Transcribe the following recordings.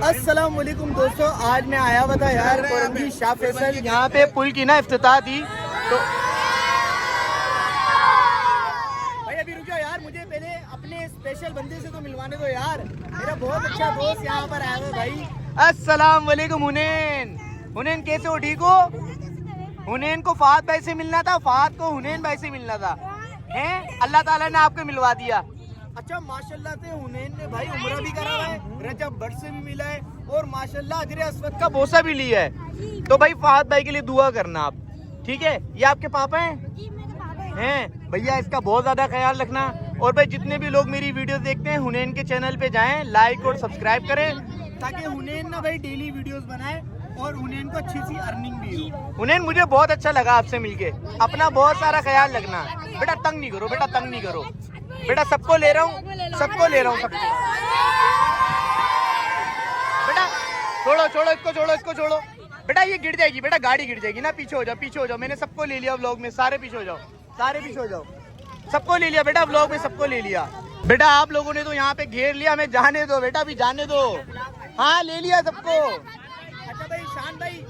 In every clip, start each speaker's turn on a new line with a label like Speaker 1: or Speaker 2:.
Speaker 1: अस्सलाम वालेकुम दोस्तों, आज मैं आया हुआ था यार कोरंगी शाह फैसल, यहाँ पे पुल की ना इफ्तिताह थी तो भाई अभी रुको यार, मुझे पहले अपने स्पेशल बंदे से तो मिलवाने दो यार। मेरा बहुत अच्छा दोस्त यहाँ पर आया हुआ भाई। अस्सलाम वालेकुम हुनैन। हुनैन कैसे हो, ठीक हो? हुनैन को फहद भाई से मिलना था, फहद को हुनैन भाई से मिलना था, हैं? अल्लाह ताला ने आपको मिलवा दिया। अच्छा माशाल्लाह से हुनैन ने भाई उम्रा भी करा है, रजब भट्ट से भी मिला है और माशाल्लाह अजरे अस्वद का बोसा भी लिया है। तो भाई फहद भाई के लिए दुआ करना आप, ठीक है? ये आपके पापा हैं भैया, इसका बहुत ज्यादा ख्याल रखना। और भाई जितने भी लोग मेरी वीडियो देखते हैं हुनैन के चैनल पे जाएं, लाइक और सब्सक्राइब करें ताकि हुनैन ना भाई डेली वीडियोस बनाए और हुनैन को अच्छी सी अर्निंग भी हो। हुनैन मुझे बहुत अच्छा लगा आपसे मिलके, अपना बहुत सारा ख्याल रखना। बेटा तंग नहीं करो, बेटा तंग नहीं करो बेटा, सबको ले रहा हूँ, सबको ले रहा हूँ, सबको। बेटा छोड़ो छोड़ो इसको, छोड़ो इसको, छोड़ो बेटा, ये गिर जाएगी बेटा, गाड़ी गिर जाएगी ना। पीछे हो जाओ, पीछे हो जाओ, मैंने सबको ले लिया व्लॉग में, सारे पीछे हो जाओ, सारे पीछे हो जाओ, सबको ले लिया बेटा व्लॉग में, सबको ले लिया बेटा। आप लोगों ने तो यहाँ पे घेर लिया, हमें जाने दो बेटा, अभी जाने दो। हाँ ले लिया सबको। अच्छा भाई शान भाई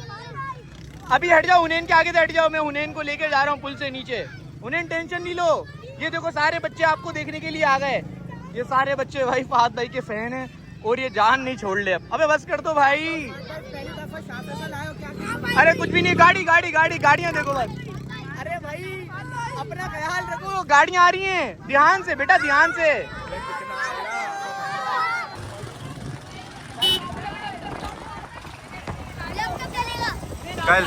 Speaker 1: अभी हट जाओ, हुनैन के आगे से हट जाओ, मैं हुनैन को लेकर जा रहा हूँ पुल से नीचे। हुनैन टेंशन नहीं लो, ये देखो सारे बच्चे आपको देखने के लिए आ गए। ये सारे बच्चे भाई फहद भाई के फैन हैं और ये जान नहीं छोड़ ले। अबे बस कर दो भाई। अरे कुछ भी नहीं, गाड़ी गाड़ी गाड़ी गाड़ियाँ देखो बस। अरे भाई अपना ख्याल रखो, गाड़ियाँ आ रही हैं, ध्यान से बेटा, ध्यान से। कल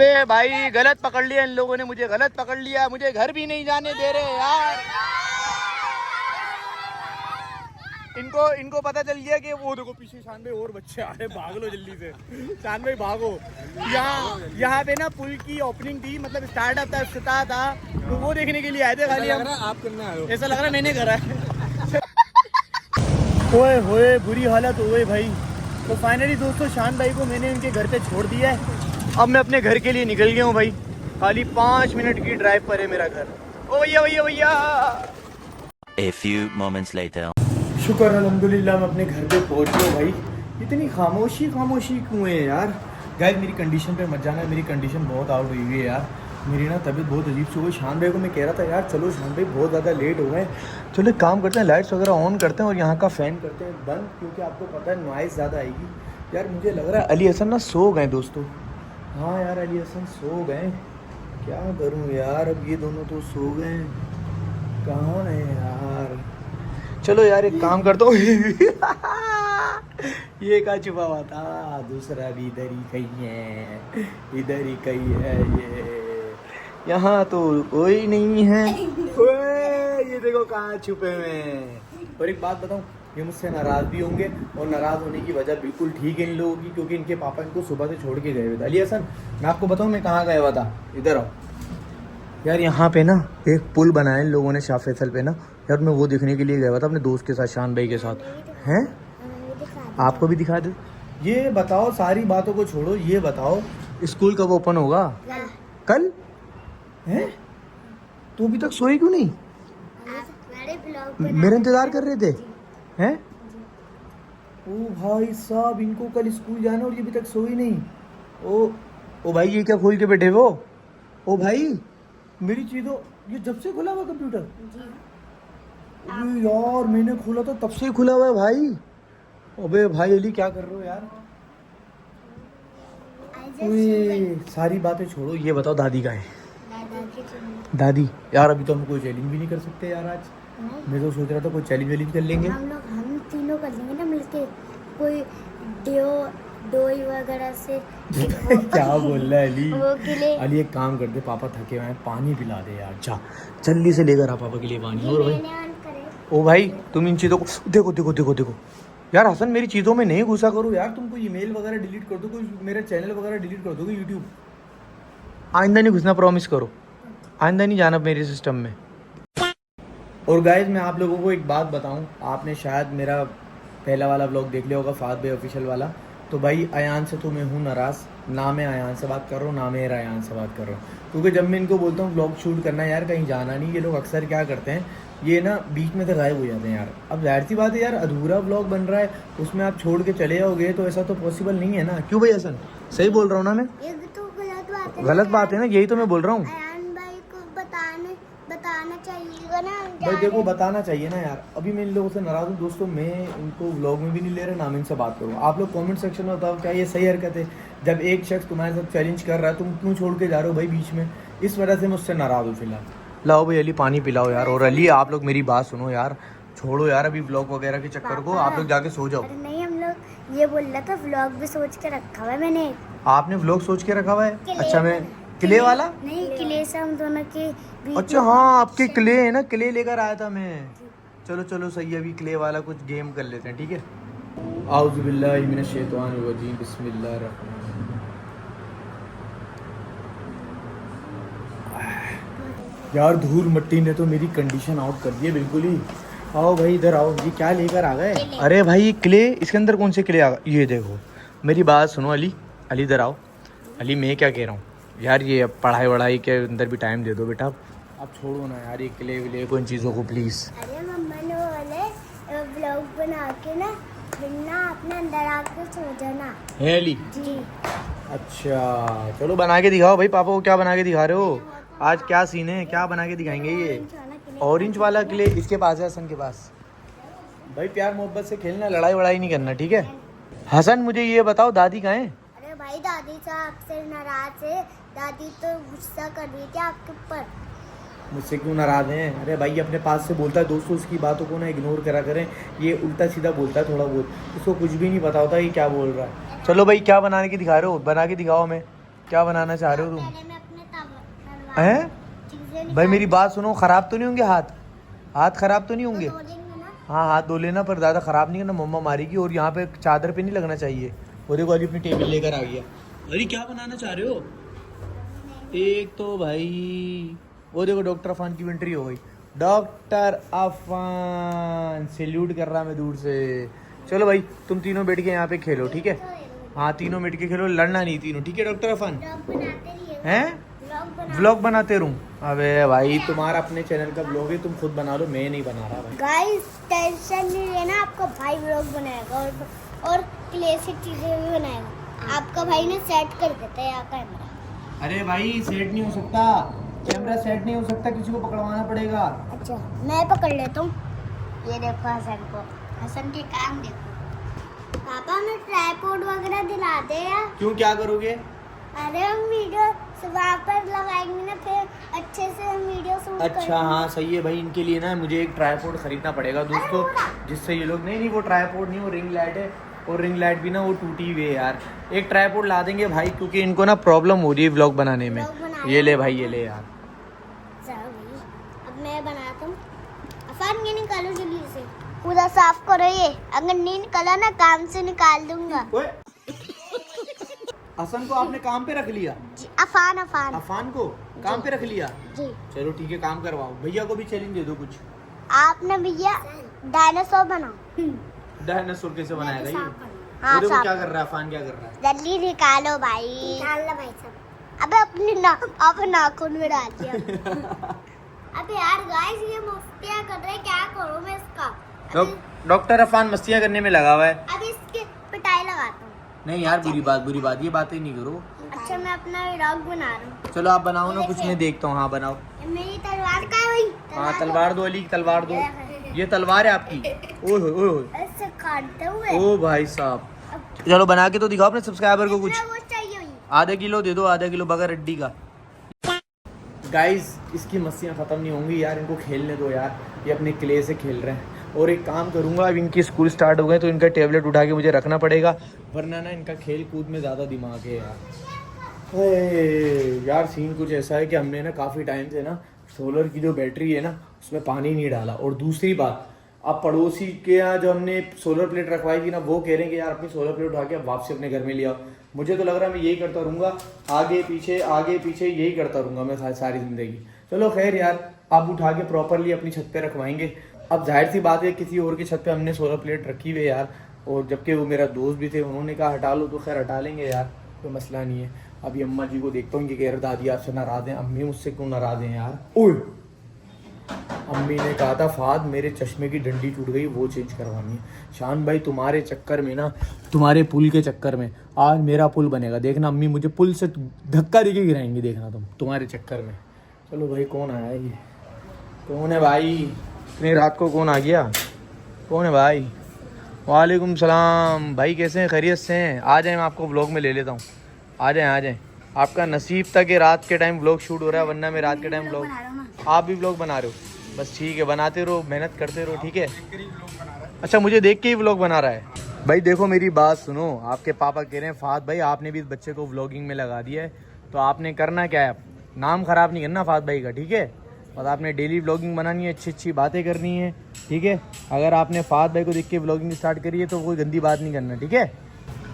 Speaker 1: बे भाई गलत पकड़ लिया इन लोगों ने, मुझे गलत पकड़ लिया, मुझे घर भी नहीं जाने दे रहे यार। इनको पता चल गया कि वो देखो पीछे शान भाई और बच्चे आ रहे, भाग लो जल्दी से, शान भाई भागो। यहाँ पे ना पुल की ओपनिंग थी, मतलब स्टार्टअप था, इफ्तिताह था, तो वो देखने के लिए आए थे खाली हम। आप करने आए हो ऐसा लग रहा है, मैंने करा है। ओए होए बुरी हालत हुए भाई। तो फाइनली दोस्तों शान भाई को मैंने उनके घर पे छोड़ दिया है, अब मैं अपने घर के लिए निकल गया हूँ भाई। खाली 5 मिनट की ड्राइव पर है मेरा घर। ओ भैया भैया भैया।
Speaker 2: A few moments later.
Speaker 1: शुक्र अल्हम्दुलिल्लाह मैं अपने घर पे पहुँच गया भाई। इतनी खामोशी क्यों है यार? गाइस मेरी कंडीशन पे मत जाना, मेरी कंडीशन बहुत आउट हुई है यार। मेरी ना तबीयत बहुत अजीब सी हो गई। शान भाई को मैं कह रहा था यार चलो शान भाई बहुत ज़्यादा लेट हो गए, चलो एक काम करते हैं, लाइट्स वगैरह ऑन करते हैं और यहाँ का फ़ैन करते हैं बंद, क्योंकि आपको पता है नॉइज़ ज़्यादा आएगी। यार मुझे लग रहा है अली हसन ना सो गए दोस्तों। हाँ यार अली हसन सो गए, क्या करूँ यार, अब ये दोनों तो सो गए, कहाँ है यार? चलो यार एक काम करता हूँ। ये कहाँ छुपा हुआ था, दूसरा भी इधर ही कहीं है, इधर ही कहीं है ये, यहाँ तो कोई नहीं है। ओए ये देखो कहाँ छुपे हुए हैं। और एक बात बताऊँ, ये मुझसे नाराज़ भी होंगे और नाराज़ होने की वजह बिल्कुल ठीक है इन लोगों की, क्योंकि इनके पापा इनको सुबह से छोड़ के गए हुए थे। अली हसन मैं आपको बताऊँ मैं कहाँ गया हुआ था, इधर आओ यार। यहाँ पे ना एक पुल बनाया इन लोगों ने शाह फैसल पे ना यार, मैं वो देखने के लिए गया हुआ था अपने दोस्त के साथ, शान भाई के साथ। हैं आपको भी दिखा दे। ये बताओ सारी बातों को छोड़ो, ये बताओ स्कूल कब ओपन होगा? कल हैं? तो अभी तक सोए क्यों नहीं? मेरा इंतजार कर रहे थे हैं? ओ भाई साहब इनको कल स्कूल जाना और ये अभी तक सोई नहीं। ओ भाई ये क्या खोल के बैठे वो? ओ भाई मेरी चीज़ों, ये जब से खुला हुआ कंप्यूटर? अबे यार मैंने खोला तो तब से ही खुला हुआ है भाई। अबे भाई अली क्या कर रहे हो यार? सारी बातें छोड़ो, ये बताओ दादी का है? दादी यार अभी तो हम कोई चैलेंज भी नहीं कर सकते यार आज। मैं तो सोच रहा था कोई चैलेंज कर लेंगे
Speaker 3: हम तीनों कर लेंगे ना मिलके, कोई डोई वगैरह से।
Speaker 1: क्या बोल रहा है अली?
Speaker 3: वो के लिए
Speaker 1: अली एक काम कर दे, पापा थके हुए हैं, पानी पिला दे यार, जा जल्दी से लेकर आ पापा के लिए पानी। और भाई ओ भाई तुम इन चीज़ों को देखो देखो देखो देखो यार हसन मेरी चीज़ों में नहीं घुसा करो यार, तुम कोई ईमेल वगैरह डिलीट कर दो, कोई मेरा चैनल वगैरह डिलीट कर दोगे यूट्यूब। आइंदा नहीं घुसना, प्रॉमिस करो, आइंदा नहीं जाना मेरे सिस्टम में। और गाइज मैं आप लोगों को एक बात बताऊं, आपने शायद मेरा पहला वाला व्लॉग देख लिया होगा, फाद भाई ऑफिशियल वाला। तो भाई अयान से तो मैं हूँ नाराज़, ना मैं अयान से बात कर रहा हूँ ना मैं अयान से बात कर रहा हूँ, क्योंकि जब मैं इनको बोलता हूँ व्लॉग शूट करना है यार, कहीं जाना नहीं, ये लोग अक्सर क्या करते हैं, ये ना बीच में से गायब हो जाते हैं यार। अब जाहिर सी बात है यार, अधूरा व्लॉग बन रहा है, उसमें आप छोड़ के चले जाओगे तो ऐसा तो पॉसिबल नहीं है ना। क्यों भाई हसन, सही बोल रहा हूँ ना मैं?
Speaker 3: ये तो गलत बात है।
Speaker 1: गलत बात है ना, यही तो मैं बोल रहा हूँ।
Speaker 3: अयान भाई को बताना चाहिए ना।
Speaker 1: भाई देखो बताना चाहिए ना यार, अभी मैं इन लोगों से नाराज़ हूँ दोस्तों, मैं इनको व्लॉग में भी नहीं ले रहा, ना मैं इनसे बात करूँ। आप लोग कमेंट सेक्शन में बताओ क्या ये सही हरकत है? जब एक शख्स तुम्हारे साथ चैलेंज कर रहा है, तुम क्यों छोड़ के जा रहे हो भाई बीच में? इस वजह से मैं उससे नाराज़ हूँ फिलहाल। लाओ भाई अली पानी पिलाओ यार, और अली आप लोग मेरी बात सुनो यार, छोड़ो यार अभी व्लॉग वगैरह के चक्कर को, आप लोग जाके सो जाओ।
Speaker 3: अरे नहीं, हम लोग ये बोल रहा था, व्लॉग भी सोच के रखा हुआ है मैंने।
Speaker 1: आपने व्लॉग सोच के रखा हुआ है? अच्छा मैं क्ले वाला?
Speaker 3: नहीं, क्ले से हम दोनों के बीच
Speaker 1: अच्छा हाँ, आपके क्ले है ना, क्ले लेकर आया था मैं। चलो चलो सही है, अभी क्ले वाला कुछ गेम कर लेते हैं, ठीक है। आउज़ु बिल्लाहि मिनश शैतानिर रजीम, बिस्मिल्लाहिर रहमानिर रहीम। यार धूल मट्टी ने तो मेरी कंडीशन आउट कर दी है बिल्कुल ही। आओ भाई इधर आओ, ये क्या लेकर आ गए? अरे भाई क्ले, इसके अंदर कौन से क्ले आ गए? ये देखो, मेरी बात सुनो अली, अली इधर आओ। अली मैं क्या कह रहा हूँ यार, ये पढ़ाई वढ़ाई के अंदर भी टाइम दे दो बेटा, आप छोड़ो ना यार ये क्ले विले को, इन चीज़ों को प्लीज़।
Speaker 3: अरे मम्मा ने बोले व्लॉग बना के ना बिना अपने अंदर आके सो जाना
Speaker 1: है अली?
Speaker 3: जी।
Speaker 1: अच्छा चलो बना के दिखाओ भाई, पापा को क्या बना के दिखा रहे हो आज? क्या सीन है, क्या बना के दिखाएंगे? ये ऑरेंज वाला क्ले इसके पास है, हसन के पास। भाई प्यार मोहब्बत से खेलना, लड़ाई वड़ाई नहीं करना, ठीक है? हसन मुझे ये बताओ दादी कहाँ है?
Speaker 3: अरे भाई दादी साहब से नाराज है, दादी तो गुस्सा कर रही थी आपके ऊपर।
Speaker 1: मुझसे क्यों नाराज हैं? अरे भाई अपने पास से बोलता है दोस्तों, उसकी बातों को ना इग्नोर करा करें, ये उल्टा सीधा बोलता है थोड़ा बहुत, उसको कुछ भी नहीं पता होता ये क्या बोल रहा है। चलो भाई क्या बनाने की दिखा रहे हो, बना के दिखाओ हमें, क्या बनाना चाह रहे हो तुम?
Speaker 3: पहले मैं अपने तलवार
Speaker 1: हैं?
Speaker 3: चीजें
Speaker 1: भाई मेरी बात सुनो, ख़राब तो नहीं होंगे हाथ? हाथ ख़राब तो नहीं होंगे?
Speaker 3: धो देंगे ना।
Speaker 1: हाँ हाथ धो लेना, पर ज़्यादा ख़राब नहीं करना, मम्मा मारेगी। और यहाँ पे चादर पे नहीं लगना चाहिए। वो देखो अली अपनी टेबल लेकर आ गया। अरे क्या बनाना चाह रहे हो? एक तो भाई वो देखो डॉक्टर अफान की एंट्री हो गई। डॉक्टर अफान सैल्यूट कर रहा मैं दूर से। चलो भाई तुम तीनों बैठ के यहाँ पे खेलो, ठीक है? हाँ तीनों बैठ के खेलो, लड़ना नहीं तीनों, ठीक है डॉक्टर अफान?
Speaker 3: व्लॉग बनाते रहिए।
Speaker 1: हैं व्लॉग बनाते रहूँ? अबे भाई तुम्हारा अपने चैनल का व्लॉग है, तुम खुद बना लो, मैं नहीं बना रहा भाई।
Speaker 3: गाइस टेंशन नहीं लेना, आपका भाई व्लॉग बनाएगा और क्ले से चीजें भी बनाएगा। आपका भाई ने सेट कर देता है यहाँ कैमरा।
Speaker 1: अरे भाई सेट नहीं हो सकता, कैमरा सेट नहीं हो सकता, किसी को पकड़वाना पड़ेगा।
Speaker 3: अच्छा मैं पकड़ लेता हूँ। ये देखो हसन को, हसन के काम देखो। पापा हमें ट्राइपॉड वगैरह दिला दे यार।
Speaker 1: क्यों, क्या करोगे?
Speaker 3: अरे हम वीडियो वहाँ पर लगाएंगे ना, फिर अच्छे से हम वीडियो शूट
Speaker 1: अच्छा हाँ सही है भाई, इनके लिए ना मुझे एक ट्राइपॉड खरीदना पड़ेगा दोस्तों, जिससे ये लोग नहीं वो ट्राइपॉड नहीं, वो रिंग लाइट है, और रिंग लाइट भी ना वो टूटी हुई है यार। एक ट्राइपॉड ला देंगे भाई, क्योंकि इनको ना प्रॉब्लम हो रही है व्लॉग बनाने में। ये ले भाई, ये ले यार।
Speaker 3: अब मैं बनाता हूँ। अफान ये निकालो जल्दी से, पूरा साफ करो ये, अगर नहीं निकाला ना काम से निकाल दूंगा।
Speaker 1: हसन को आपने काम पे रख लिया?
Speaker 3: जी, अफान अफान
Speaker 1: अफान को काम पे रख लिया?
Speaker 3: जी।
Speaker 1: चलो ठीक है काम करवाओ, भैया को भी चैलेंज दे दो कुछ।
Speaker 3: आपने भैया डायनासोर बनाओ।
Speaker 1: डायनासोर कैसे बनाएगा ये?
Speaker 3: हाँ
Speaker 1: वो देखो
Speaker 3: साफ
Speaker 1: क्या कर रहा है अफान, क्या कर रहा है?
Speaker 3: जल्दी निकालो भाई। निकाल लो भाई साहब। अबे अपने नाखून में डाल दिया। अबे यार गाइस ये मस्तियाँ कर रहे हैं, क्या करूँ मैं इसका?
Speaker 1: डॉक्टर अफान मस्तियाँ करने में लगा हुआ है।
Speaker 3: अब इसके पिटाई लगाता हूँ।
Speaker 1: नहीं यार बुरी बात, ये बातें नहीं करो।
Speaker 3: अच्छा मैं अपना व्लॉग बना रहा हूँ।
Speaker 1: चलो आप बनाओ ना कुछ, मैं देखता हूँ। हाँ बनाओ।
Speaker 3: मेरी तलवार का है भाई।
Speaker 1: हाँ तलवार दो अली, तलवार दो। ये तलवार है आपकी? ओए होए, ओए होए।
Speaker 3: ऐसे काटते हुए।
Speaker 1: ओ भाई साहब, चलो बना के तो दिखाओ अपने सब्सक्राइबर को कुछ।
Speaker 3: वो चाहिए भाई।
Speaker 1: आधा किलो दे दो, आधा किलो बगैर हड्डी का। गाइस इसकी मस्तियाँ ख़त्म नहीं होंगी यार, इनको खेलने दो यार, ये अपने क्ले से खेल रहे हैं। और एक काम करूँगा, अब इनकी स्कूल स्टार्ट हो गए तो इनका टैबलेट उठा के मुझे रखना पड़ेगा, वरना ना इनका खेल कूद में ज़्यादा दिमाग है यार। यार सीन कुछ ऐसा है कि हमने ना काफ़ी टाइम से ना सोलर की जो बैटरी है ना उसमें पानी नहीं डाला। और दूसरी बात, अब पड़ोसी के यहाँ जो हमने सोलर प्लेट रखवाई थी ना, वो कह रहे हैं कि यार अपनी सोलर प्लेट उठा के अब वापस अपने घर में ले आओ। मुझे तो लग रहा है मैं यही करता रहूँगा, आगे पीछे यही करता रहूँगा मैं सारी ज़िंदगी। चलो खैर यार, अब उठा के प्रॉपरली अपनी छत पे रखवाएंगे। अब जाहिर सी बात है किसी और की छत पे हमने सोलर प्लेट रखी हुई है यार, और जबकि वो मेरा दोस्त भी थे, उन्होंने कहा हटा लो, तो खैर हटा लेंगे यार, कोई मसला नहीं है। अभी अम्मा जी को देखता हूँ कि कह रहे दादी आपसे नाराज़ हैं। अम्मी मुझसे क्यों नाराज़ हैं यार? ओए, अम्मी ने कहा था फाद मेरे चश्मे की डंडी टूट गई, वो चेंज करवानी है। शान भाई तुम्हारे चक्कर में ना, तुम्हारे पुल के चक्कर में आज मेरा पुल बनेगा, देखना अम्मी मुझे पुल से धक्का देके गिराएंगी, देखना तुम, तुम्हारे चक्कर में। चलो भाई, कौन आया ये? कौन है भाई? इतनी रात को कौन आ गया? कौन है भाई? वालेकुम सलाम भाई, कैसे हैं? खैरियत से हैं? आ जाएं, मैं आपको व्लॉग में ले लेता हूँ। आ जाएं। आपका नसीब था कि रात के टाइम व्लॉग शूट हो रहा है, वरना मैं रात के टाइम व्लॉग, आप भी व्लॉग बना रहे हो? बस ठीक है, बनाते रहो, मेहनत करते रहो, ठीक है। अच्छा, मुझे देख के ही व्लॉग बना रहा है भाई। देखो मेरी बात सुनो, आपके पापा कह रहे हैं फाद भाई आपने भी इस बच्चे को व्लॉगिंग में लगा दिया है, तो आपने करना क्या है, नाम ख़राब नहीं करना फाद भाई का, ठीक है। और आपने डेली व्लॉगिंग बनानी है, अच्छी बातें करनी है, ठीक है। अगर आपने फाद भाई को देख के व्लॉगिंग स्टार्ट करी है तो कोई गंदी बात नहीं करना, ठीक है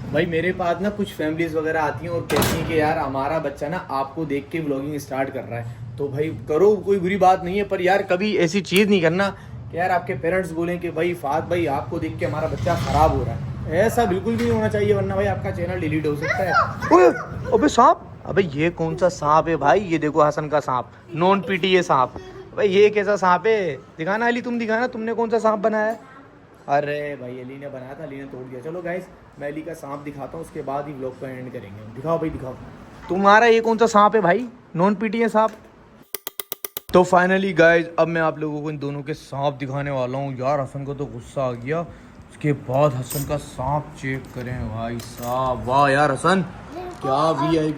Speaker 1: भाई। मेरे पास ना कुछ फैमिलीज वगैरह आती हैं और कहती हैं कि यार हमारा बच्चा ना आपको देख के व्लॉगिंग स्टार्ट कर रहा है, तो भाई करो, कोई बुरी बात नहीं है, पर यार कभी ऐसी चीज़ नहीं करना कि यार आपके पेरेंट्स बोलें कि भाई फाद भाई आपको देख के हमारा बच्चा ख़राब हो रहा है। ऐसा बिल्कुल भी नहीं होना चाहिए, वरना भाई आपका चैनल डिलीट हो सकता है। अबे सांप, अबे ये कौन सा सांप है भाई? ये देखो हसन का सांप, नॉन पीटीए सांप। भाई ये कैसा सांप है? दिखाना अली, तुम दिखाना, तुमने कौन सा सांप बनाया है? अरे भाई अली ने बनाया था, अली ने तोड़ दिया। चलो गाइस, मैं अली का सांप दिखाता हूँ, उसके बाद ही व्लॉग को एंड करेंगे। दिखाओ भाई, दिखाओ तुम्हारा ये कौन सा सांप है भाई? नॉन पीटीए सांप। तो फाइनली गाइस, अब मैं आप लोगों को इन दोनों के सांप दिखाने वाला हूँ। यार हसन को तो गुस्सा आ गया, उसके बाद हसन का सांप चेक करें भाई साहब। वाह यार हसन, क्या भी है,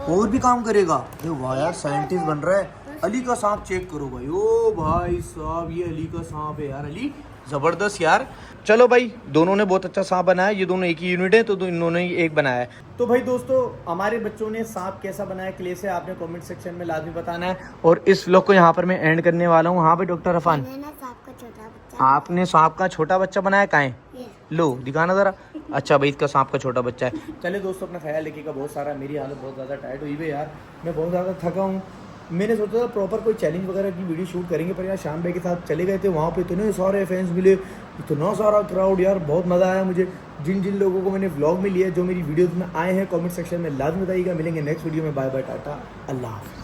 Speaker 1: और भी काम करेगा। अरे वाह यार, साइंटिस्ट बन रहा है। अली का सांप चेक करो भाई। ओ भाई साहब, ये अली का सांप है यार। अली जबरदस्त यार। चलो भाई, दोनों ने बहुत अच्छा सांप बनाया, ये दोनों एक ही यूनिट है, तो इन्होंने ही एक बनाया है। तो भाई दोस्तों, हमारे बच्चों ने सांप कैसा बनाया क्ले से, आपने कमेंट सेक्शन में लाजमी बताना है। और इस व्लॉग को यहाँ पर मैं एंड करने वाला हूँ। हाँ भाई डॉक्टर अफान, आपने सांप का छोटा बच्चा बनाया, कहाँ है? लो दिखाना जरा। अच्छा भाई, इसका सांप का छोटा बच्चा है। चले दोस्तों, अपना ख्याल रखिएगा बहुत सारा। मेरी हालत बहुत ज़्यादा टाइट हुई है यार, मैं बहुत ज़्यादा थका हूँ। मैंने सोचा था प्रॉपर कोई चैलेंज वगैरह की वीडियो शूट करेंगे, पर यार शाम भाई के साथ चले गए थे, वहाँ पे इतने सारे फैंस मिले, इतना सारा क्राउड, यार बहुत मज़ा आया मुझे। जिन लोगों को मैंने व्लॉग में लिया, जो मेरी वीडियोज़ में आए हैं, कमेंट सेक्शन में लाजमी बताइएगा। मिलेंगे नेक्स्ट वीडियो में। बाय बाय, टाटा, अल्लाह हाफ़िज़।